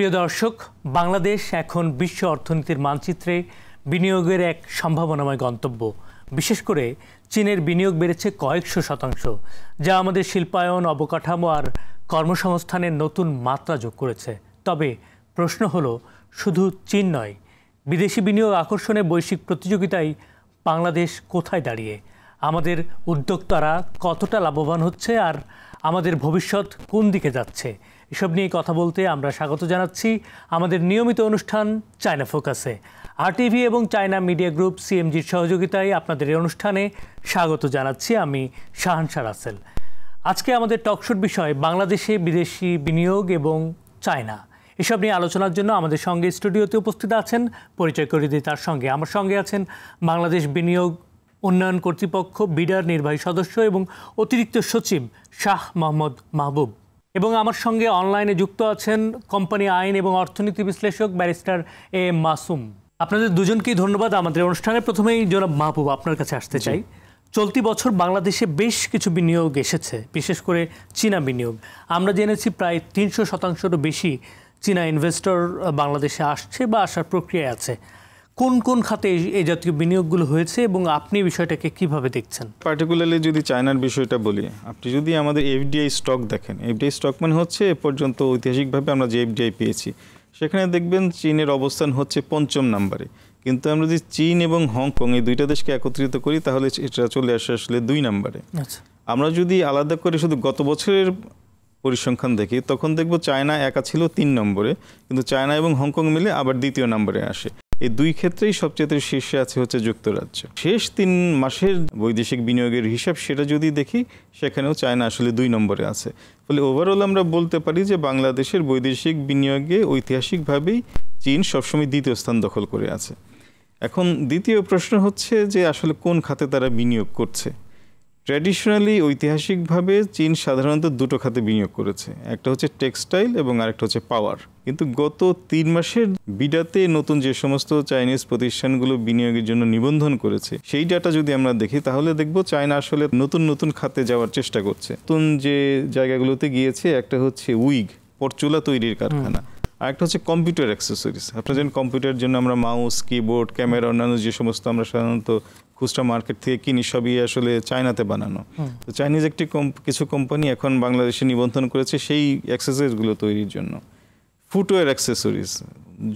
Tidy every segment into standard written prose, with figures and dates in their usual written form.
প্রিয় দর্শক, বাংলাদেশ এখন বিশ্ব অর্থনীতির মানচিত্রে বিনিয়োগের এক সম্ভাবনাময় গন্তব্য। বিশেষ করে চীনের বিনিয়োগ বেড়েছে কয়েকশো শতাংশ, যা আমাদের শিল্পায়ন, অবকাঠামো আর কর্মসংস্থানের নতুন মাত্রা যোগ করেছে। তবে প্রশ্ন হলো, শুধু চীন নয়, বিদেশি বিনিয়োগ আকর্ষণে বৈশ্বিক প্রতিযোগিতায় বাংলাদেশ কোথায় দাঁড়িয়ে? আমাদের উদ্যোক্তারা কতটা লাভবান হচ্ছে আর আমাদের ভবিষ্যৎ কোন দিকে যাচ্ছে? এসব নিয়ে কথা বলতে আমরা স্বাগত জানাচ্ছি আমাদের নিয়মিত অনুষ্ঠান চায়না ফোকাসে। RTV এবং চায়না মিডিয়া গ্রুপ CMGর সহযোগিতায় আপনাদের এই অনুষ্ঠানে স্বাগত জানাচ্ছি আমি শাহানশা রাসেল। আজকে আমাদের টকশোর বিষয় বাংলাদেশে বিদেশি বিনিয়োগ এবং চায়না। এসব নিয়ে আলোচনার জন্য আমাদের সঙ্গে স্টুডিওতে উপস্থিত আছেন, পরিচয় করিয়ে দিই তার সঙ্গে। আমার সঙ্গে আছেন বাংলাদেশ বিনিয়োগ উন্নয়ন কর্তৃপক্ষ বিডার নির্বাহী সদস্য এবং অতিরিক্ত সচিব শাহ মোহাম্মদ মাহবুব, এবং আমার সঙ্গে অনলাইনে যুক্ত আছেন কোম্পানি আইন এবং অর্থনীতি বিশ্লেষক ব্যারিস্টার AM মাসুম। আপনাদের দুজনকেই ধন্যবাদ আমাদের অনুষ্ঠানে। প্রথমেই জনাব মাহবুব, আপনার কাছে আসতে চাই। চলতি বছর বাংলাদেশে বেশ কিছু বিনিয়োগ এসেছে, বিশেষ করে চীনা বিনিয়োগ। আমরা জেনেছি প্রায় 300%-রও বেশি চীনা ইনভেস্টর বাংলাদেশে আসছে বা আসার প্রক্রিয়ায় আছে। কোন কোন খাতে এই জাতীয় বিনিয়োগগুলো হয়েছে এবং আপনি বিষয়টাকে কিভাবে দেখছেন? পার্টিকুলারলি যদি চায়নার বিষয়টা বলি, আপনি যদি আমাদের FDI স্টক দেখেন, FDI স্টক মানে হচ্ছে এ পর্যন্ত ঐতিহাসিকভাবে আমরা যে FDI পেয়েছি, সেখানে দেখবেন চীনের অবস্থান হচ্ছে 5ম নম্বরে। কিন্তু আমরা যদি চীন এবং হংকং এই দুইটা দেশকে একত্রিত করি তাহলে এটা চলে আসে আসলে 2 নম্বরে। আমরা যদি আলাদা করে শুধু গত বছরের পরিসংখ্যান দেখি, তখন দেখব চায়না একা ছিল 3 নম্বরে, কিন্তু চায়না এবং হংকং মিলে আবার 2য় নম্বরে আসে। এই দুই ক্ষেত্রেই সবচেয়ে শীর্ষে আছে হচ্ছে যুক্তরাজ্য। শেষ 3 মাসের বৈদেশিক বিনিয়োগের হিসাব সেটা যদি দেখি, সেখানেও চায়না আসলে 2 নম্বরে আছে। ফলে ওভারঅল আমরা বলতে পারি যে বাংলাদেশের বৈদেশিক বিনিয়োগে ঐতিহাসিকভাবেই চীন সবসময় 2য় স্থান দখল করে আছে। এখন দ্বিতীয় প্রশ্ন হচ্ছে যে আসলে কোন খাতে তারা বিনিয়োগ করছে। ট্র্যাডিশনালি ঐতিহাসিকভাবে চীন সাধারণত 2টো খাতে বিনিয়োগ করেছে, একটা হচ্ছে টেক্সটাইল এবং আরেকটা হচ্ছে পাওয়ার। কিন্তু গত 3 মাসের বিডাতে নতুন যে সমস্ত চাইনিজ প্রতিষ্ঠানগুলো বিনিয়োগের জন্য নিবন্ধন করেছে, সেই ডাটা যদি আমরা দেখি তাহলে দেখব চায়না আসলে নতুন নতুন খাতে যাওয়ার চেষ্টা করছে। নতুন যে জায়গাগুলোতে গিয়েছে, একটা হচ্ছে উইগ, পরচুলা তৈরির কারখানা, আরেকটা হচ্ছে কম্পিউটার অ্যাক্সেসরিজ। আপনার যেন কম্পিউটারের জন্য আমরা মাউস, কিবোর্ড, ক্যামেরা, অন্যান্য যে সমস্ত আমরা সাধারণত খুচরা মার্কেট থেকে কিনি, সবই আসলে চায়নাতে বানানো। তো চাইনিজ একটি কিছু কোম্পানি এখন বাংলাদেশে নিবন্ধন করেছে সেই অ্যাক্সেসরিজগুলো তৈরির জন্য। ফুটওয়্যার অ্যাক্সেসরিজ,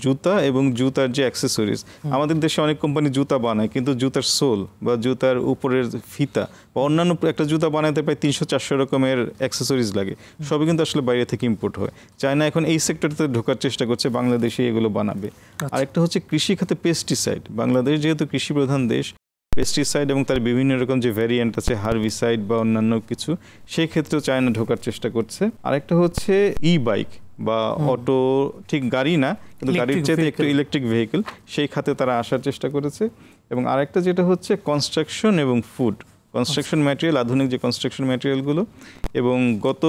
জুতা এবং জুতার যে অ্যাক্সেসরিজ, আমাদের দেশে অনেক কোম্পানি জুতা বানায়, কিন্তু জুতার সোল বা জুতার উপরের ফিতা বা অন্যান্য একটা জুতা বানাতে প্রায় 300-400 রকমের অ্যাক্সেসরিজ লাগে, সবই কিন্তু আসলে বাইরে থেকে ইম্পোর্ট হয়। চায়না এখন এই সেক্টরতে ঢোকার চেষ্টা করছে, বাংলাদেশে এগুলো বানাবে। আরেকটা হচ্ছে কৃষি খাতে পেস্টিসাইড। বাংলাদেশ যেহেতু কৃষি প্রধান দেশ, পেস্টিসাইড এবং তার বিভিন্ন রকম যে ভ্যারিয়েন্ট আছে, হার্বিসাইড বা অন্যান্য কিছু, সেই ক্ষেত্রেও চায়না ঢোকার চেষ্টা করছে। আরেকটা হচ্ছে বাইক বা অটো, ঠিক গাড়ি না কিন্তু গাড়ির চাইতে একটু ইলেকট্রিক ভেহিকেল, সেই খাতে তারা আসার চেষ্টা করেছে। এবং আরেকটা যেটা হচ্ছে কনস্ট্রাকশন এবং ফুড, কনস্ট্রাকশন ম্যাটেরিয়াল, আধুনিক যে কনস্ট্রাকশন ম্যাটেরিয়ালগুলো। এবং গত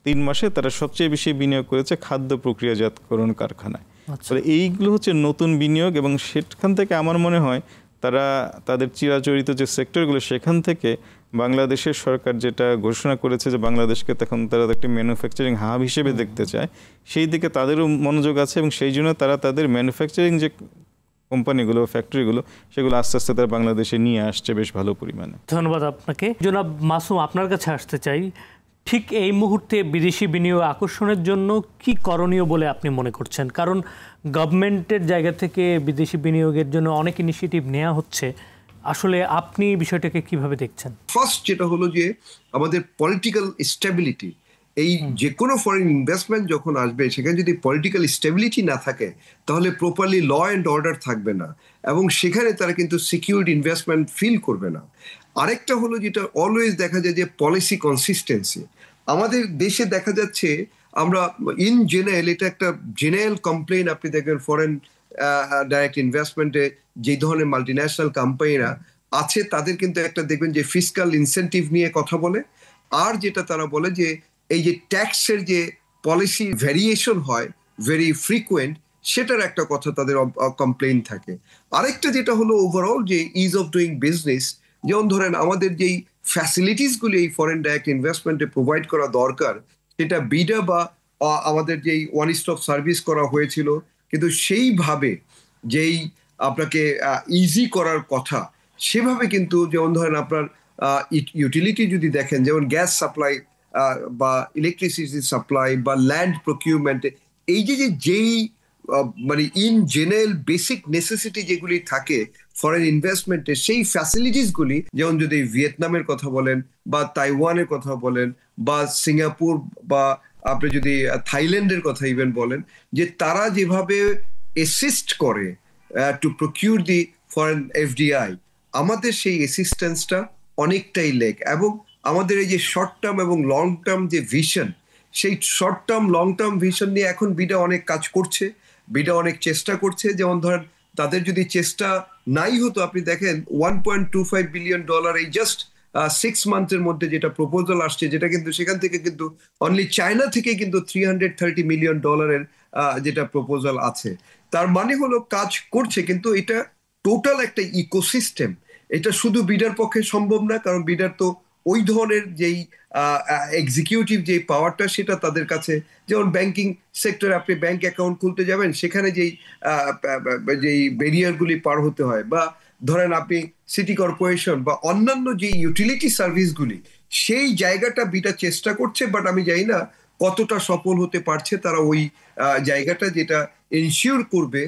3 মাসে তারা সবচেয়ে বেশি বিনিয়োগ করেছে খাদ্য প্রক্রিয়াজাতকরণ কারখানায়। ফলে এইগুলো হচ্ছে নতুন বিনিয়োগ, এবং সেখান থেকে আমার মনে হয় তারা তাদের চিরাচরিত যে সেক্টরগুলো, সেখান থেকে বাংলাদেশের সরকার যেটা ঘোষণা করেছে যে বাংলাদেশকে তখন তারা একটি ম্যানুফ্যাকচারিং হাব হিসেবে দেখতে চায়, সেই দিকে তাদেরও মনোযোগ আছে, এবং সেই জন্য তারা তাদের ম্যানুফ্যাকচারিং যে কোম্পানিগুলো, ফ্যাক্টরিগুলো, সেগুলো আস্তে আস্তে তারা বাংলাদেশে নিয়ে আসছে বেশ ভালো পরিমাণে। ধন্যবাদ আপনাকে। জনাব মাসুম, আপনার কাছে আসতে চাই। ঠিক এই মুহূর্তে বিদেশি বিনিয়োগ আকর্ষণের জন্য কি করণীয় বলে আপনি মনে করছেন? কারণ গভর্নমেন্টের জায়গা থেকে বিদেশি বিনিয়োগের জন্য অনেক ইনিশিয়েটিভ নেওয়া হচ্ছে। আসলে আপনি বিষয়টাকে কিভাবে দেখছেন? ফার্স্ট যেটা হলো যে আমাদের পলিটিক্যাল স্টেবিলিটি। এই যে কোনো ফরেন ইনভেস্টমেন্ট যখন আসবে, সেখানে যদি পলিটিক্যাল স্টেবিলিটি না থাকে, তাহলে প্রপারলি ল অ্যান্ড অর্ডার থাকবে না, এবং সেখানে তারা কিন্তু সিকিউরড ইনভেস্টমেন্ট ফিল করবে না। আরেকটা হলো যেটা অলওয়েজ দেখা যায় যে পলিসি কনসিস্টেন্সি। আমাদের দেশে দেখা যাচ্ছে আমরা ইন জেনারেল, এটা একটা জেনারেল কমপ্লেইন আপনি দেখবেন ফরেন ডাইরেক্ট ইনভেস্টমেন্টে যে ধরনের মাল্টিন্যাশনাল কোম্পানিরা আছে, তাদের কিন্তু একটা দেখবেন যে ফিসকাল ইনসেন্টিভ নিয়ে কথা বলে, আর যেটা তারা বলে যে এই যে ট্যাক্সের যে পলিসি ভ্যারিয়েশন হয় ভেরি ফ্রিকুয়েন্ট, সেটার একটা কথা তাদের কমপ্লেইন থাকে। আরেকটা যেটা হলো ওভারঅল যে ইজ অফ ডুইং বিজনেস, যেমন ধরেন আমাদের যেই ফ্যাসিলিটিসগুলি এই ফরেন ডাইরেক্ট ইনভেস্টমেন্টে প্রোভাইড করা দরকার, সেটা বিডা বা আমাদের যেই ওয়ান স্টপ সার্ভিস করা হয়েছিল, কিন্তু সেইভাবে যেই আপনাকে ইজি করার কথা সেভাবে কিন্তু, যেমন ধরেন আপনার ইউটিলিটি যদি দেখেন, যেমন গ্যাস সাপ্লাই বা ইলেকট্রিসিটি সাপ্লাই বা ল্যান্ড প্রকিউরমেন্টে, এই যেই মানে ইন জেনারেল বেসিক নেসেসিটি যেগুলি থাকে ফরেন ইনভেস্টমেন্টে, সেই ফ্যাসিলিটিসগুলি, যেমন যদি ভিয়েতনামের কথা বলেন বা তাইওয়ানের কথা বলেন বা সিঙ্গাপুর বা আপনি যদি থাইল্যান্ডের কথা ইভেন বলেন, যে তারা যেভাবে অ্যাসিস্ট করে to procure the foreign FDI, আমাদের সেই অ্যাসিস্ট্যান্সটা অনেকটাই লেক। এবং আমাদের এই যে শর্ট টার্ম এবং লং টার্ম যে ভিশন, সেই short term long term vision নিয়ে এখন বিডা অনেক কাজ করছে, বিডা অনেক চেষ্টা করছে। যেমন ধরেন তাদের যদি চেষ্টা নাই হতো, আপনি দেখেন $1.25 বিলিয়ন এই জাস্ট 6 মান্থের মধ্যে যেটা প্রপোজাল আসছে, যেটা কিন্তু সেখান থেকে কিন্তু অনলি চায়না থেকে কিন্তু $330 মিলিয়ন যেটা প্রপোজাল আছে। তার মানে হলো কাজ করছে, কিন্তু এটা টোটাল একটা ইকোসিস্টেম। এটা শুধু বিডার পক্ষে সম্ভব না, কারণ বিডার তো ওই ধরনের যেই এক্সিকিউটিভ যে পাওয়ারটা সেটা তাদের কাছে, যেমন ব্যাংকিং সেক্টরে আপনি ব্যাংক অ্যাকাউন্ট খুলতে যাবেন, সেখানে যেই ব্যারিয়ারগুলি পার হতে হয়, বা ধরেন আপনি সিটি কর্পোরেশন বা অন্যান্য যে ইউটিলিটি সার্ভিসগুলি, সেই জায়গাটা বিটা চেষ্টা করছে, বাট আমি জানি না কতটা সফল হতে পারছে তারা ওই জায়গাটা, যেটা এনশিওর করবে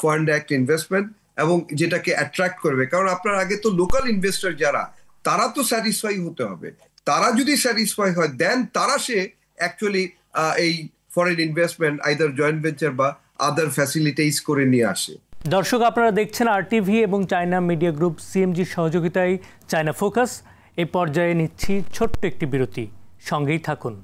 ফরেন ডাইরেক্ট ইনভেস্টমেন্ট এবং যেটাকে অ্যাট্রাক্ট করবে। কারণ আপনার আগে তো লোকাল ইনভেস্টর যারা, তারা তো স্যাটিসফাই হতে হবে। তারা যদি স্যাটিসফাই হয়, দেন তারা সে অ্যাকচুয়ালি এই foreign investment either joint venture বা আদার ফ্যাসিলিটিস করে নিয়ে আসে। দর্শক, আপনারা দেখছেন আরটিভি এবং চায়না মিডিয়া গ্রুপ সিএমজির সহযোগিতায় চায়না ফোকাস। এই পর্যায়ে নিচ্ছি ছোট্ট একটি বিরতি, সঙ্গেই থাকুন।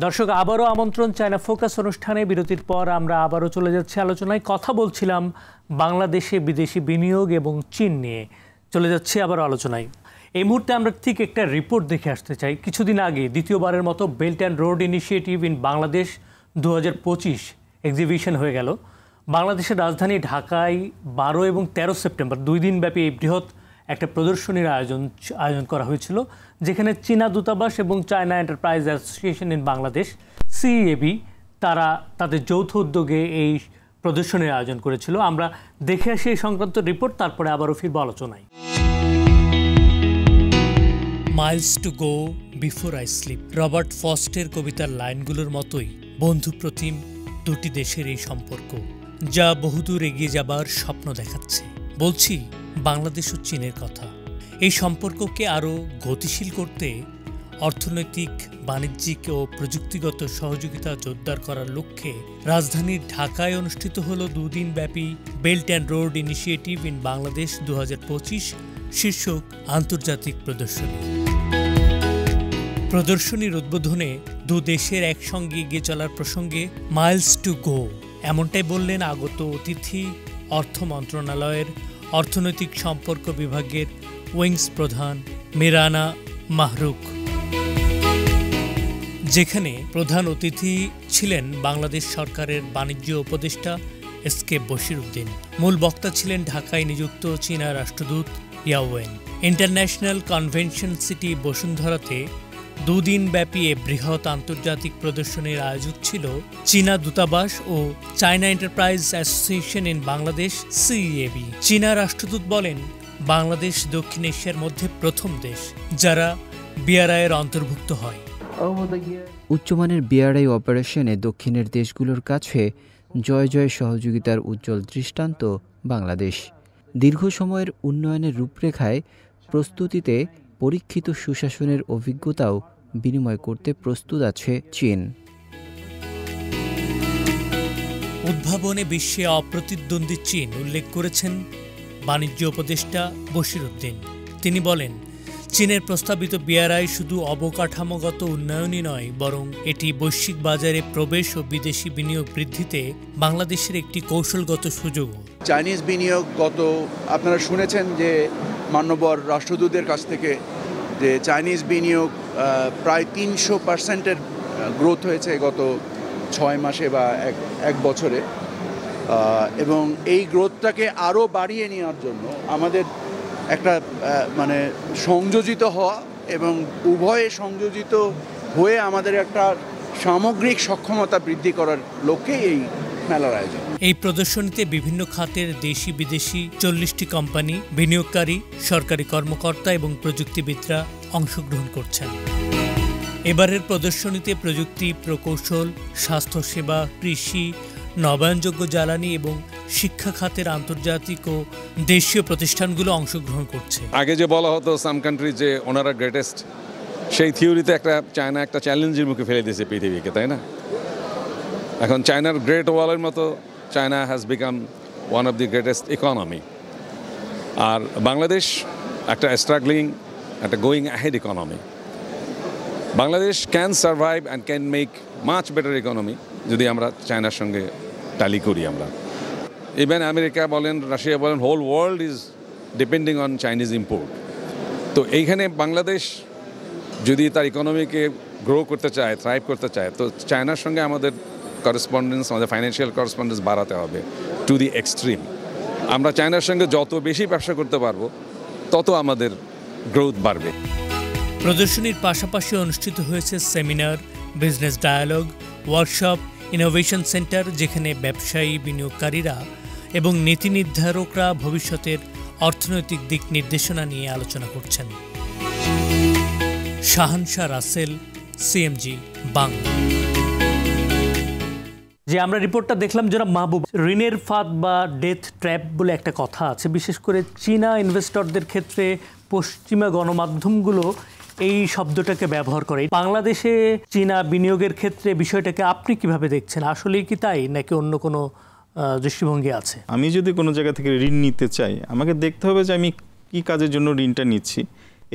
দর্শক, আবারও আমন্ত্রণ চায়না ফোকাস অনুষ্ঠানে। বিরতির পর আমরা আবারও চলে যাচ্ছি আলোচনায়। কথা বলছিলাম বাংলাদেশে বিদেশি বিনিয়োগ এবং চীন নিয়ে। চলে যাচ্ছি আবারও আলোচনায়। এই মুহূর্তে আমরা ঠিক একটা রিপোর্ট দেখে আসতে চাই। কিছুদিন আগে দ্বিতীয়বারের মতো belt and road initiative in Bangladesh 2025 exhibition হয়ে গেল। বাংলাদেশের রাজধানী ঢাকায় 12 এবং 13 সেপ্টেম্বর 2 দিনব্যাপী এই বৃহৎ একটা প্রদর্শনীর আয়োজন করা হয়েছিল, যেখানে চীনা দূতাবাস এবং China Enterprise Association in Bangladesh CAB তারা তাদের যৌথ উদ্যোগে এই প্রদর্শনীর আয়োজন করেছিল। আমরা দেখে আসি এই সংক্রান্ত রিপোর্ট, তারপরে আবারও ফিরব আলোচনায়। Miles to go before I sleep, Robert ফ্রস্টের কবিতার লাইনগুলোর মতোই বন্ধুপ্রতিম দুটি দেশের এই সম্পর্ক, যা বহুদূর এগিয়ে যাবার স্বপ্ন দেখাচ্ছে। বলছি বাংলাদেশ ও চীনের কথা। এই সম্পর্ককে আরও গতিশীল করতে অর্থনৈতিক, বাণিজ্যিক ও প্রযুক্তিগত সহযোগিতা জোরদার করার লক্ষ্যে রাজধানীর ঢাকায় অনুষ্ঠিত হল 2 দিনব্যাপী belt and road initiative in Bangladesh 2025 শীর্ষক আন্তর্জাতিক প্রদর্শনী। প্রদর্শনীর উদ্বোধনে 2 দেশের একসঙ্গে এগিয়ে চলার প্রসঙ্গে মাইলস টু গো এমনটাই বললেন আগত অতিথি অর্থ মন্ত্রণালয়ের অর্থনৈতিক সম্পর্ক বিভাগের উইংস প্রধান মিরানা মাহরুখ, যেখানে প্রধান অতিথি ছিলেন বাংলাদেশ সরকারের বাণিজ্য উপদেষ্টা এসকে বশিরউদ্দিন। মূল বক্তা ছিলেন ঢাকায় নিযুক্ত চীনা রাষ্ট্রদূত ইয়াওয়েন। ইন্টারন্যাশনাল কনভেনশন সিটি বসুন্ধরাতে 2 দিনব্যাপী এ বৃহৎ আন্তর্জাতিক প্রদর্শনীর আয়োজক ছিল চীনা দূতাবাস ও China Enterprise Association in Bangladesh CAB. চীনা রাষ্ট্রদূত বলেন, বাংলাদেশ দক্ষিণ এশিয়ার মধ্যে প্রথম দেশ যারা বিআরআই-এর অন্তর্ভুক্ত হয়। উচ্চমানের বিআরআই অপারেশনে দক্ষিণের দেশগুলোর কাছে জয় জয় সহযোগিতার উজ্জ্বল দৃষ্টান্ত বাংলাদেশ। দীর্ঘ সময়ের উন্নয়নের রূপরেখায় প্রস্তুতিতে পরীক্ষিত সুশাসনের অভিজ্ঞতাও বিনিময় করতে প্রস্তুত আছে চীন। উদ্ভাবনে বিশ্বে অপ্রতিদ্বন্দ্বী চীন উল্লেখ করেছেন বাণিজ্য উপদেষ্টা বশিরউদ্দিন। তিনি বলেন, চীনের প্রস্তাবিত বিআরআই শুধু অবকাঠামোগত উন্নয়নই নয়, বরং এটি বৈশ্বিক বাজারে প্রবেশ ও বিদেশি বিনিয়োগ বৃদ্ধিতে বাংলাদেশের একটি কৌশলগত সুযোগ। চাইনিজ বিনিয়োগ আপনারা শুনেছেন যে মাননীয় রাষ্ট্রদূতের কাছ থেকে যে চাইনিজ বিনিয়োগ প্রায় 300% গ্রোথ হয়েছে গত 6 মাসে বা এক বছরে, এবং এই গ্রোথটাকে আরও বাড়িয়ে নেওয়ার জন্য আমাদের একটা সংযোজিত হওয়া এবং উভয়ে সংযোজিত হয়ে আমাদের একটা সামগ্রিক সক্ষমতা বৃদ্ধি করার লক্ষ্যে এই মেলার আয়োজন। এই প্রদর্শনীতে বিভিন্ন খাতের দেশি বিদেশি 40টি কোম্পানি, বিনিয়োগকারী, সরকারি কর্মকর্তা এবং প্রযুক্তিবিদরা অংশগ্রহণ করছেন। এবারের প্রদর্শনীতে প্রযুক্তি, প্রকৌশল, স্বাস্থ্যসেবা, কৃষি, নবায়নযোগ্য জ্বালানি এবং শিক্ষা খাতের আন্তর্জাতিক ও দেশীয় প্রতিষ্ঠানগুলো অংশগ্রহণ করছে। আগে যে বলা হতো সাম কান্ট্রি যে ওনারা গ্রেটেস্ট, সেই থিওরিতে চায়না একটা চ্যালেঞ্জের মুখে ফেলে দিয়েছে পৃথিবীকে, তাই না? এখন চায়নার গ্রেট ওয়ালের মতো China has become one of the greatest economy. আর বাংলাদেশ একটা স্ট্রাগলিং, একটা going ahead economy. Bangladesh can survive and can make much better economy যদি আমরা চায়নার সঙ্গে ট্যালি করি। আমরা ইভেন আমেরিকা বলেন, রাশিয়া বলেন, whole world is depending on Chinese import. তো এইখানে বাংলাদেশ যদি তার ইকোনমিকে গ্রো করতে চায়, থ্রাইভ করতে চায়, তো চায়নার সঙ্গে আমাদের করেসপন্ডেন্স, আমাদের ফাইন্যান্সিয়াল করেসপন্ডেন্স বাড়াতে হবে টু দি এক্সট্রিম। আমরা চায়নার সঙ্গে যত বেশি ব্যবসা করতে পারবো তত আমাদের গ্রোথ বাড়বে। প্রদর্শনীর পাশাপাশি অনুষ্ঠিত হয়েছে seminar, business dialogue, workshop, innovation centre, যেখানে ব্যবসায়ী, বিনিয়োগকারীরা এবং নীতি নির্ধারকরা ভবিষ্যতের অর্থনৈতিক দিক নির্দেশনা নিয়ে আলোচনা করছেন। শাহানশাহ রাসেল, সিএমজি বাংলা। যে আমরা রিপোর্টটা দেখলাম, জনাব মাহবুব, ঋণের ফাঁদ বা ডেথ ট্র্যাপ বলে একটা কথা আছে, বিশেষ করে চীনা ইনভেস্টরদের ক্ষেত্রে পশ্চিমা গণমাধ্যমগুলো এই শব্দটাকে ব্যবহার করে। বাংলাদেশে চীনা বিনিয়োগের ক্ষেত্রে বিষয়টাকে আপনি কিভাবে দেখছেন? আসলেই কি তাই, নাকি অন্য কোনো দৃষ্টিভঙ্গি আছে? আমি যদি কোনো জায়গা থেকে ঋণ নিতে চাই, আমাকে দেখতে হবে যে আমি কি কাজের জন্য ঋণটা নিচ্ছি,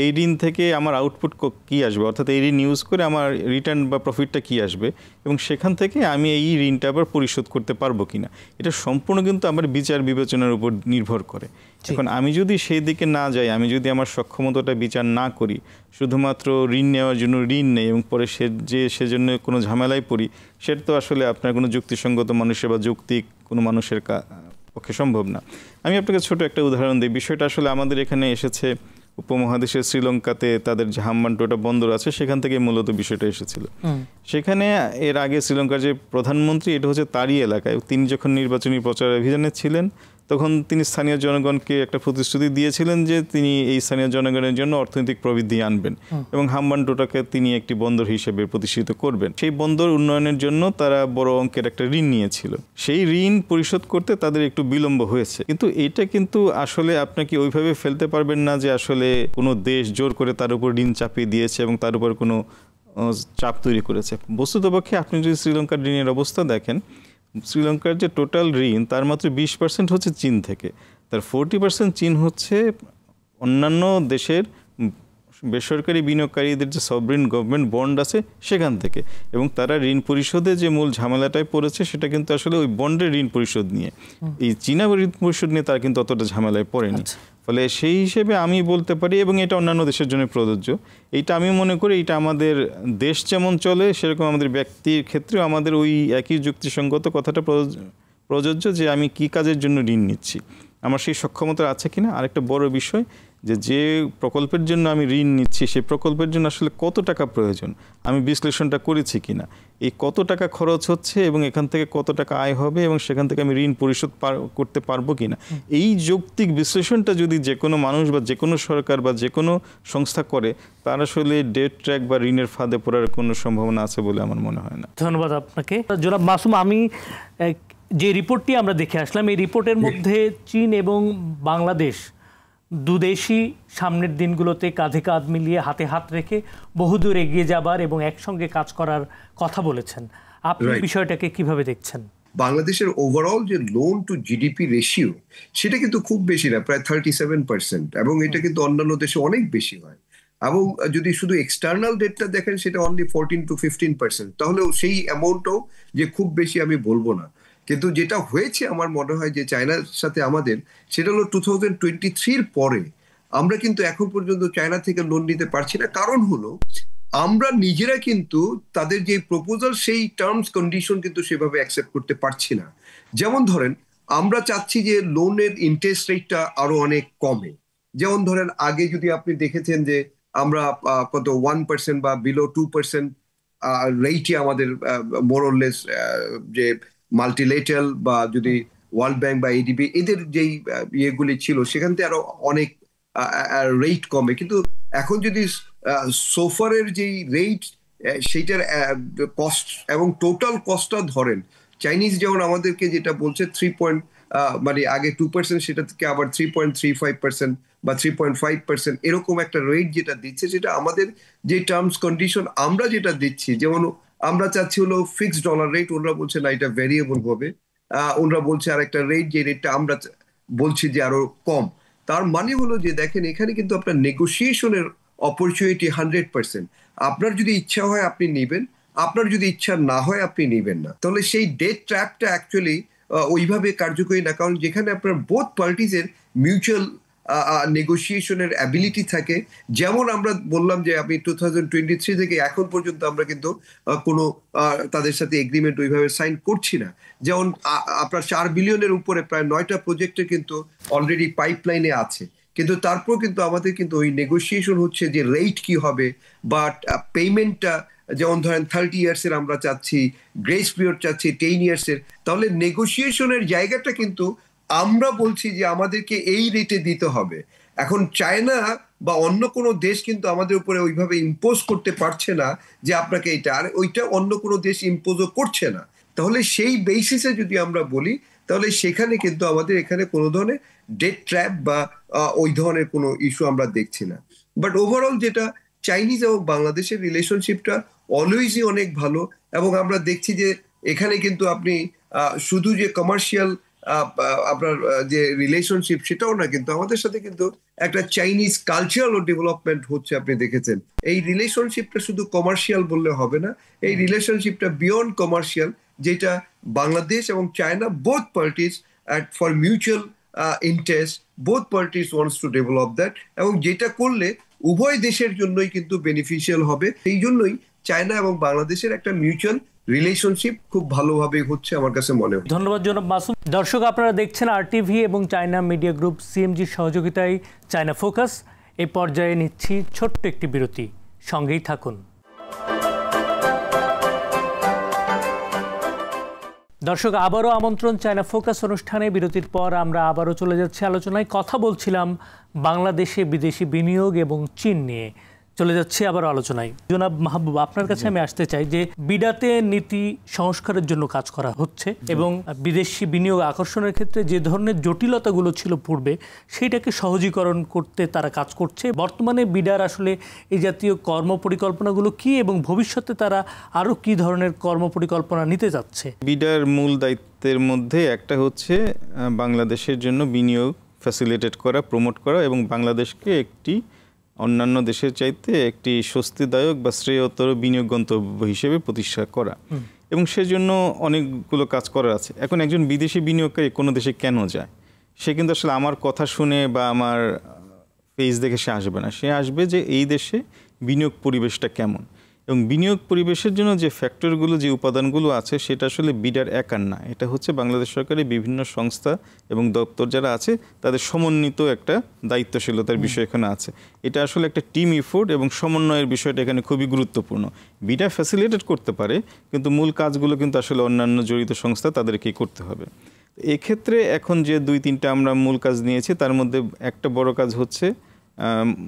এই ঋণ থেকে আমার আউটপুট কী আসবে, অর্থাৎ এই ঋণ ইউজ করে আমার রিটার্ন বা প্রফিটটা কী আসবে, এবং সেখান থেকে আমি এই ঋণটা আবার পরিশোধ করতে পারবো কিনা, এটা সম্পূর্ণ কিন্তু আমার বিচার বিবেচনার উপর নির্ভর করে। এখন আমি যদি সেই দিকে না যাই, আমি যদি আমার সক্ষমতাটা বিচার না করি, শুধুমাত্র ঋণ নেওয়ার জন্য ঋণ নেই এবং পরে সেজন্য কোনো ঝামেলায় পড়ি, সেটা তো আসলে আপনার কোনো যুক্তিসঙ্গত মানুষের বা যৌক্তিক কোনো মানুষের পক্ষে সম্ভব না। আমি আপনাকে ছোট একটা উদাহরণ দিই। বিষয়টা আসলে আমাদের এখানে এসেছে উপমহাদেশের শ্রীলঙ্কাতে তাদের যে হাম্বানটোটা বন্দর আছে, সেখান থেকে মূলত বিষয়টা এসেছিল। সেখানে এর আগে শ্রীলঙ্কার যে প্রধানমন্ত্রী, এটা হচ্ছে তারই এলাকায়, তিনি যখন নির্বাচনী প্রচার অভিযানে ছিলেন তখন তিনি স্থানীয় জনগণকে একটা প্রতিশ্রুতি দিয়েছিলেন যে তিনি এই স্থানীয় জনগণের জন্য অর্থনৈতিক প্রবৃদ্ধি আনবেন এবং হাম্বানটোটাকে তিনি একটি বন্দর হিসেবে প্রতিষ্ঠিত করবেন। সেই বন্দর উন্নয়নের জন্য তারা বড় অঙ্কের একটা ঋণ নিয়েছিল। সেই ঋণ পরিশোধ করতে তাদের একটু বিলম্ব হয়েছে, কিন্তু এটা কিন্তু আসলে আপনাকে ওইভাবে ফেলতে পারবেন না যে আসলে কোনো দেশ জোর করে তার উপর ঋণ চাপিয়ে দিয়েছে এবং তার উপর কোনো চাপ তৈরি করেছে। বস্তুতপক্ষে আপনি যদি শ্রীলঙ্কার ঋণের অবস্থা দেখেন, শ্রীলঙ্কার যে টোটাল ঋণ তার মাত্র 20% হচ্ছে চীন থেকে, তার 40% চীন হচ্ছে অন্যান্য দেশের বেসরকারি বিনিয়োগকারীদের যে সভরেন গভর্নমেন্ট বন্ড আছে সেখান থেকে, এবং তারা ঋণ পরিশোধে যে মূল ঝামেলাটায় পড়েছে সেটা কিন্তু আসলে ওই বন্ডের ঋণ পরিশোধ নিয়ে। এই চীনা ঋণ পরিশোধ নিয়ে তারা কিন্তু অতটা ঝামেলায় পড়েনি। ফলে সেই হিসেবে আমি বলতে পারি, এবং এটা অন্যান্য দেশের জন্য প্রযোজ্য, এইটা আমি মনে করি এটা আমাদের দেশ যেমন চলে সেরকম আমাদের ব্যক্তির ক্ষেত্রেও আমাদের ওই একই যুক্তিসঙ্গত কথাটা প্রযোজ্য যে আমি কি কাজের জন্য ঋণ নিচ্ছি, আমার সেই সক্ষমতা আছে কিনা। আরেকটা বড় বিষয় যে প্রকল্পের জন্য আমি ঋণ নিচ্ছি সেই প্রকল্পের জন্য আসলে কত টাকা প্রয়োজন, আমি বিশ্লেষণটা করেছি কিনা, এই কত টাকা খরচ হচ্ছে এবং এখান থেকে কত টাকা আয় হবে এবং সেখান থেকে আমি ঋণ পরিশোধ করতে পারবো কিনা, এই যৌক্তিক বিশ্লেষণটা যদি যে কোনো মানুষ বা যে কোনো সরকার বা যে কোনো সংস্থা করে, তার আসলে ডেট ট্র্যাক বা ঋণের ফাঁদে পড়ার কোনো সম্ভাবনা আছে বলে আমার মনে হয় না। ধন্যবাদ আপনাকে জনাব মাসুম। আমি যে রিপোর্টটি আমরা দেখে আসলাম, এই রিপোর্টের মধ্যে চীন এবং বাংলাদেশ দুদেশই সামনের দিনগুলোতে কাঁধে কাঁধ মিলিয়ে হাতে হাত রেখে বহুদূর এগিয়ে যাবার এবং একসঙ্গে কাজ করার কথা বলেছেন। আপনি বিষয়টাকে কিভাবে দেখছেন? বাংলাদেশের ওভারঅল যে লোন টু জিডিপি রেশিও সেটা কিন্তু খুব বেশি না, প্রায় 37%, এবং এটা কিন্তু অন্যান্য দেশে অনেক বেশি হয়। এবং যদি শুধু এক্সটার্নাল ডেটটা দেখেন সেটা অনলি 14 to 15%, তাহলেও সেই অ্যামাউন্টও যে খুব বেশি আমি বলবো না। কিন্তু যেটা হয়েছে আমার মনে হয় যে চায়নার সাথে আমাদের, সেটা হলো 2023 পরে আমরা কিন্তু এখন পর্যন্ত চায়না থেকে লোন নিতে পারছি না। কারণ হলো আমরা নিজেরা কিন্তু তাদের যে প্রপোজাল সেই টার্মস কন্ডিশন কিন্তু সেভাবে অ্যাকসেপ্ট করতে পারছি না। যেমন ধরেন আমরা চাচ্ছি যে লোনের ইন্টারেস্ট রেটটা আরো অনেক কমে। যেমন ধরেন আগে যদি আপনি দেখেছেন যে আমরা কত 1% বা বিলো 2% রেটে আমাদের মোরলেস যে মাল্টিলেটারাল বা যদি ওয়ার্ল্ড ব্যাংক বা এডিবি এদের যেই ইয়েগুলি ছিল সেখান থেকে আরো অনেক রেট কমে, কিন্তু এখন যদি সোফারের যেই রেট সেইটার কস্ট এবং টোটাল কস্টটা ধরেন, চাইনিজ যেমন আমাদেরকে যেটা বলছে 3 মানে আগে 2% সেটা থেকে আবার 3.35% বা 3.5% এরকম একটা রেট যেটা দিচ্ছে, সেটা আমাদের যে টার্মস কন্ডিশন আমরা যেটা দিচ্ছি, যেমন আমরা চাচ্ছি হলো ফিক্সড ডলার রেট, ওনারা বলছে না এটা ভ্যারিয়েবল হবে, ওনারা বলছে আর একটা রেট যে রেটটা আমরা বলছি যে আরো কম। তার মানে হলো যে দেখেন এখানে কিন্তু আপনার নেগোসিয়েশনের অপরচুনিটি 100%। আপনার যদি ইচ্ছা হয় আপনি নিবেন, আপনার যদি ইচ্ছা না হয় আপনি নিবেন না। তাহলে সেই ডেট ট্র্যাপটা অ্যাকচুয়ালি ওইভাবে কার্যকরী না, কারণ যেখানে আপনার বোথ পার্টিজের মিউচুয়াল নেগোসিয়েশনের অ্যাবিলিটি থাকে। যেমন আমরা বললাম যে আমি 2023 থেকে এখন পর্যন্ত আমরা কিন্তু কোনো তাদের সাথে এগ্রিমেন্ট ওইভাবে সাইন করছি না। যেমন আপনার 4 বিলিয়নের উপরে প্রায় 9টা প্রজেক্টে কিন্তু অলরেডি পাইপলাইনে আছে, কিন্তু তারপর কিন্তু আমাদের কিন্তু ওই নেগোসিয়েশন হচ্ছে যে রেট কি হবে বা পেমেন্টটা, যেমন ধরেন 30 ইয়ার্সের আমরা চাচ্ছি, গ্রেস পিরিয়ড চাচ্ছি 10 ইয়ার্সের। তাহলে নেগোসিয়েশনের জায়গাটা কিন্তু আমরা বলছি যে আমাদেরকে এই রেটে দিতে হবে। এখন চায়না বা অন্য কোনো দেশ কিন্তু আমাদের উপরে ওইভাবে ইম্পোজ করতে পারছে না যে আপনাকে এটা, আর ওইটা অন্য কোনো দেশ ইম্পোজও করছে না। তাহলে সেই বেসিসে যদি আমরা বলি, তাহলে সেখানে কিন্তু আমাদের এখানে কোনো ধরনের ডেট ট্র্যাপ বা ওই ধরনের কোনো ইস্যু আমরা দেখছি না। বাট ওভারঅল যেটা চাইনিজ এবং বাংলাদেশের রিলেশনশিপটা অলওয়েজই অনেক ভালো, এবং আমরা দেখছি যে এখানে কিন্তু আপনি শুধু যে কমার্শিয়াল আপনার যে রিলেশনশিপ সেটাও না, কিন্তু আমাদের সাথে কিন্তু একটা চাইনিজ কালচারাল ডেভেলপমেন্ট হচ্ছে। আপনি দেখেছেন এই রিলেশনশিপটা শুধু কমার্শিয়াল বললে হবে না, এই রিলেশনশিপটা বিয়ন্ড কমার্শিয়াল, যেটা বাংলাদেশ এবং China both parties for mutual interest, both parties wants to develop that, এবং যেটা করলে উভয় দেশের জন্যই কিন্তু বেনিফিশিয়াল হবে। সেই জন্যই চায়না এবং বাংলাদেশের একটা মিউচুয়াল রিলেশনশিপ খুব ভালোভাবে হচ্ছে আমার কাছে মনে হয়। ধন্যবাদ জনাব মাসুম। দর্শক, আপনারা দেখছেন আরটিভি এবং চায়না মিডিয়া গ্রুপ সিএমজির সহযোগিতায় চায়না ফোকাস। এই পর্যায়ে নিচ্ছি ছোট্ট একটি বিরতি, সঙ্গেই থাকুন। দর্শক, আবারও আমন্ত্রণ চায়না ফোকাস অনুষ্ঠানে। বিরতির পর আমরা আবারও চলে যাচ্ছি আলোচনায়। কথা বলছিলাম বাংলাদেশে বিদেশি বিনিয়োগ এবং চীন নিয়ে। চলে যাচ্ছি আবার আলোচনায়। জনাব মাহবুব, আপনার কাছে আমি আসতে চাই যে বিডাতে নীতি সংস্কারের জন্য কাজ করা হচ্ছে এবং বিদেশি বিনিয়োগ আকর্ষণের ক্ষেত্রে যে ধরনের জটিলতাগুলো ছিল পূর্বে, সেইটাকে সহজীকরণ করতে তারা কাজ করছে। বর্তমানে বিডার আসলে এই জাতীয় কর্মপরিকল্পনাগুলো কি এবং ভবিষ্যতে তারা আরও কি ধরনের কর্মপরিকল্পনা নিতে যাচ্ছে? বিডার মূল দায়িত্বের মধ্যে একটা হচ্ছে বাংলাদেশের জন্য বিনিয়োগ ফ্যাসিলিটেট করা, প্রমোট করা এবং বাংলাদেশকে একটি অন্যান্য দেশের চাইতে একটি স্বস্তিদায়ক বা শ্রেয়তর বিনিয়োগ গন্তব্য হিসেবে প্রতিষ্ঠা করা, এবং সেজন্য অনেকগুলো কাজ করার আছে। এখন একজন বিদেশি বিনিয়োগকারী কোনো দেশে কেন যায়? সে কিন্তু আসলে আমার কথা শুনে বা আমার পেজ দেখে সে আসবে না। সে আসবে যে এই দেশে বিনিয়োগ পরিবেশটা কেমন, এবং বিনিয়োগ পরিবেশের জন্য যে ফ্যাক্টরগুলো, যে উপাদানগুলো আছে, সেটা আসলে বিডার একার না। এটা হচ্ছে বাংলাদেশ সরকারের বিভিন্ন সংস্থা এবং দপ্তর যারা আছে তাদের সমন্বিত একটা দায়িত্বশীলতার বিষয় এখানে আছে। এটা আসলে একটা টিম এফোর্ট এবং সমন্বয়ের বিষয়টা এখানে খুবই গুরুত্বপূর্ণ। বিডা ফ্যাসিলিটেট করতে পারে, কিন্তু মূল কাজগুলো কিন্তু আসলে অন্যান্য জড়িত সংস্থা তাদেরকেই করতে হবে। এক্ষেত্রে এখন যে 2-3টা আমরা মূল কাজ নিয়েছি, তার মধ্যে একটা বড় কাজ হচ্ছে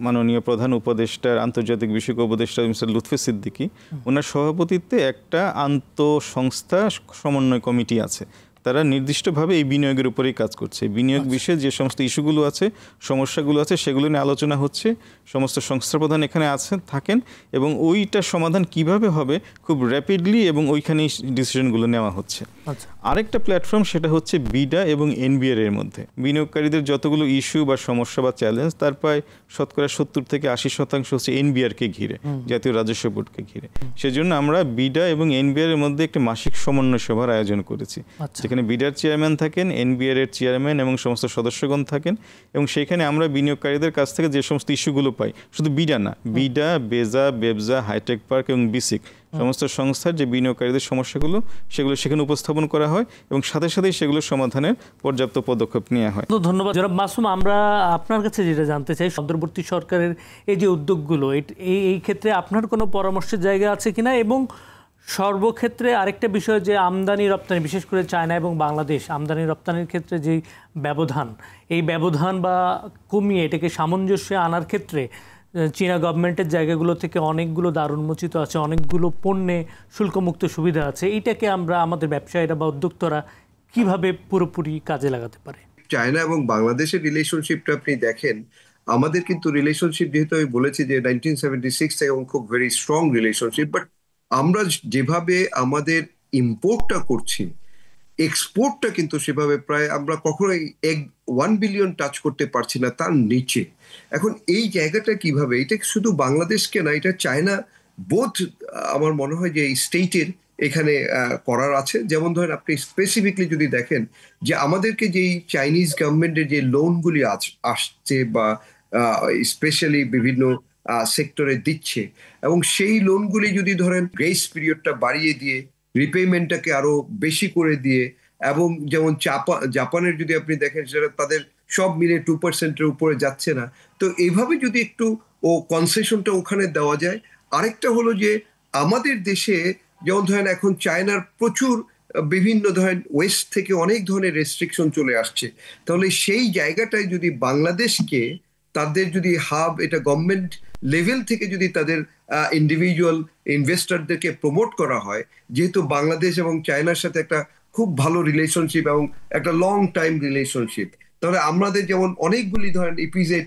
মাননীয় প্রধান উপদেষ্টার আন্তর্জাতিক বিষয়ক উপদেষ্টা মিস্টার লুৎফি সিদ্দিকী, ওনার সভাপতিত্বে একটা আন্তঃসংস্থা সমন্বয় কমিটি আছে। তারা নির্দিষ্টভাবে এই বিনিয়োগের উপরেই কাজ করছে। বিনিয়োগ বিষয়ে যে সমস্ত ইস্যুগুলো আছে, সমস্যাগুলো আছে, সেগুলো নিয়ে আলোচনা হচ্ছে। সমস্ত সংস্থা প্রধান এখানে থাকেন এবং ওইটার সমাধান কিভাবে হবে খুব র্যাপিডলি এবং ওইখানেই ডিসিশনগুলো নেওয়া হচ্ছে। আরেকটা প্ল্যাটফর্ম, সেটা হচ্ছে বিডা এবং এনবিআর এর মধ্যে বিনিয়োগকারীদের যতগুলো ইস্যু বা সমস্যা বা চ্যালেঞ্জ, তার প্রায় 70-80% হচ্ছে এনবিআরকে ঘিরে, জাতীয় রাজস্ব বোর্ডকে ঘিরে। সেজন্য আমরা বিডা এবং এনবিআর এর মধ্যে একটা মাসিক সমন্বয় সভার আয়োজন করেছি, যেখানে বিডার চেয়ারম্যান থাকেন, এনবিআর এর চেয়ারম্যান এবং সমস্ত সদস্যগণ থাকেন, এবং সেখানে আমরা বিনিয়োগকারীদের কাছ থেকে যে সমস্ত ইস্যুগুলো পাই, শুধু বিডা না, বিডা, বেজা, বেবজা, হাইটেক পার্ক এবং বিসিক সমস্ত সংস্থার যে বিনিয়োগকারীদের সমস্যাগুলো সেগুলো সেখানে উপস্থাপন করা হয় এবং সাথে সাথেই সেগুলো সমাধানের পর্যাপ্ত পদক্ষেপ নেওয়া হয়। ধন্যবাদ জনাব মাসুম। আমরা আপনার কাছে যেটা জানতে চাই, অন্তর্বর্তী সরকারের এই যে উদ্যোগগুলো, এই ক্ষেত্রে আপনার কোনো পরামর্শের জায়গা আছে কিনা, এবং সর্বক্ষেত্রে আরেকটা বিষয় যে আমদানি রপ্তানি, বিশেষ করে চায়না এবং বাংলাদেশ আমদানি রপ্তানির ক্ষেত্রে যে ব্যবধান, এই ব্যবধান বা কমিয়ে এটাকে সামঞ্জস্যে আনার ক্ষেত্রে চীনা গভর্নমেন্টের জায়গাগুলো থেকে অনেকগুলো দ্বার উন্মোচিত আছে, অনেকগুলো পণ্যে শুল্কমুক্ত সুবিধা আছে। এইটাকে আমরা আমাদের ব্যবসায়ীরা বা উদ্যোক্তারা কিভাবে পুরোপুরি কাজে লাগাতে পারে? চায়না এবং বাংলাদেশের রিলেশনশিপটা আপনি দেখেন, আমাদের কিন্তু রিলেশনশিপ যেহেতু আমি বলেছি যে 1976 থেকে খুব ভেরি স্ট্রং রিলেশনশিপ, বাট আমরা যেভাবে আমাদের ইম্পোর্টটা করছি, এক্সপোর্টটা কিন্তু সেভাবে প্রায় আমরা কখনোই 1 বিলিয়ন টাচ করতে পারছি না, তার নিচে। এখন এই জায়গাটা কিভাবে, এটা শুধু বাংলাদেশকে না, এটা চায়না বোধ আমার মনে হয় যে এই স্টেটের এখানে করার আছে। যেমন ধরেন আপনি স্পেসিফিকলি যদি দেখেন যে আমাদেরকে যেই চাইনিজ গভর্নমেন্টের যে লোনগুলি আসছে বা স্পেশালি বিভিন্ন সেক্টরে দিচ্ছে, এবং সেই লোনগুলি যদি ধরেন গ্রেস পিরিয়ডটা বাড়িয়ে দিয়ে রিপেমেন্টটাকে আরো বেশি করে দিয়ে, এবং যেমন জাপানের যদি আপনি দেখেন সেটা তাদের সব মিলে 2%-এর উপরে যাচ্ছে না, তো এইভাবে যদি একটু কনসেশনটা ওখানে দেওয়া যায়। আরেকটা হলো যে আমাদের দেশে যেমন ধরেন এখন চায়নার প্রচুর বিভিন্ন ধরেন ওয়েস্ট থেকে অনেক ধরনের রেস্ট্রিকশন চলে আসছে, তাহলে সেই জায়গাটায় যদি বাংলাদেশকে তাদের যদি হাব, এটা গভর্নমেন্ট লেভেল থেকে যদি তাদের ইন্ডিভিজুয়াল ইনভেস্টরদেরকে প্রমোট করা হয়, যেহেতু বাংলাদেশ এবং চায়নার সাথে একটা খুব ভালো রিলেশনশিপ এবং একটা লং টাইম রিলেশনশিপ, তাহলে আমাদের যেমন অনেকগুলি ধরেন ইপিজেড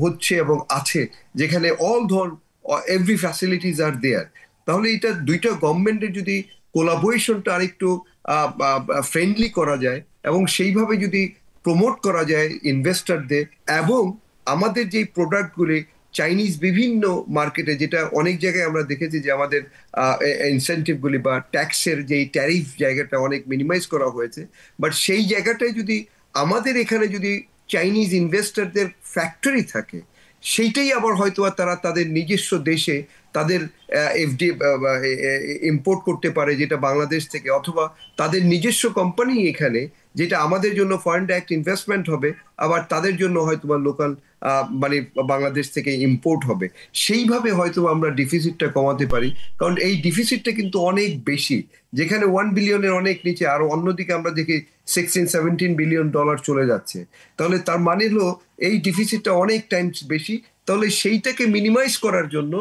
হচ্ছে এবং আছে যেখানে এভরি ফ্যাসিলিটিস আর দেয়ার, তাহলে এটা দুইটা গভর্নমেন্টের যদি কোলাবোরেশনটা আরেকটু ফ্রেন্ডলি করা যায় এবং সেইভাবে যদি প্রমোট করা যায় ইনভেস্টরদের, এবং আমাদের যে প্রোডাক্টগুলি চাইনিজ বিভিন্ন মার্কেটে, যেটা অনেক জায়গায় আমরা দেখেছি যে আমাদের ইনসেন্টিভগুলি বা ট্যাক্সের যেই ট্যারিফ জায়গাটা অনেক মিনিমাইজ করা হয়েছে, বাট সেই জায়গাটায় যদি আমাদের এখানে যদি চাইনিজ ইনভেস্টরদের ফ্যাক্টরি থাকে, সেইটাই আবার হয়তো তারা তাদের নিজস্ব দেশে তাদের এফডি ইম্পোর্ট করতে পারে, যেটা বাংলাদেশ থেকে, অথবা তাদের নিজস্ব কোম্পানি এখানে, যেটা আমাদের জন্য ফরেন ডাইরেক্ট ইনভেস্টমেন্ট হবে, আবার তাদের জন্য হয়তো বা লোকাল মানে বাংলাদেশ থেকে ইম্পোর্ট হবে। সেইভাবে হয়তো আমরা ডিফিসিটটা কমাতে পারি, কারণ এই ডিফিসিটটা কিন্তু অনেক বেশি, যেখানে 1 বিলিয়নের অনেক নিচে, আর অন্যদিকে আমরা দেখি 16-17 বিলিয়ন ডলার চলে যাচ্ছে। তাহলে তার মানে হলো এই ডিফিসিটটা অনেক টাইমস বেশি। তাহলে সেইটাকে মিনিমাইজ করার জন্য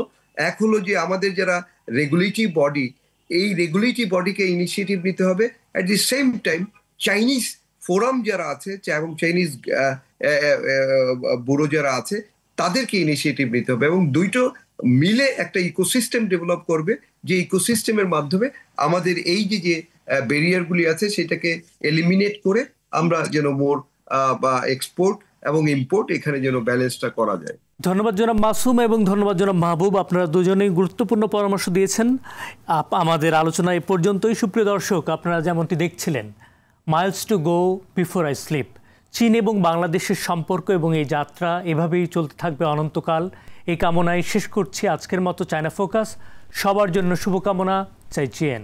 এক হলো যে আমাদের যারা রেগুলেটরি বডি, এই রেগুলেটরি বডিকে ইনিশিয়েটিভ নিতে হবে। At the same time Chinese forum যারা আছে এবং চাইনিজ ব্যুরো যারা আছে তাদেরকে ইনিশিয়েটিভ নিতে হবে, এবং দুইটো মিলে একটা ইকোসিস্টেম ডেভেলপ করবে, যে ইকোসিস্টেমের মাধ্যমে আমাদের এই যে ব্যারিয়ারগুলি আছে সেটাকে এলিমিনেট করে আমরা যেন মোর বা এক্সপোর্ট এবং ইম্পোর্ট এখানে যেন ব্যালেন্সটা করা যায়। ধন্যবাদ জনাব মাসুম এবং ধন্যবাদ জনাব মাহবুব, আপনারা দুজনেই গুরুত্বপূর্ণ পরামর্শ দিয়েছেন। আমাদের আলোচনা এ পর্যন্তই। সুপ্রিয় দর্শক, আপনারা যেমনটি দেখছিলেন Miles to go before I slip, চীন এবং বাংলাদেশের সম্পর্ক এবং এই যাত্রা এভাবেই চলতে থাকবে অনন্তকাল, এই কামনায় শেষ করছি আজকের মতো চায়না ফোকাস। সবার জন্য শুভকামনা, চাইচিয়েন।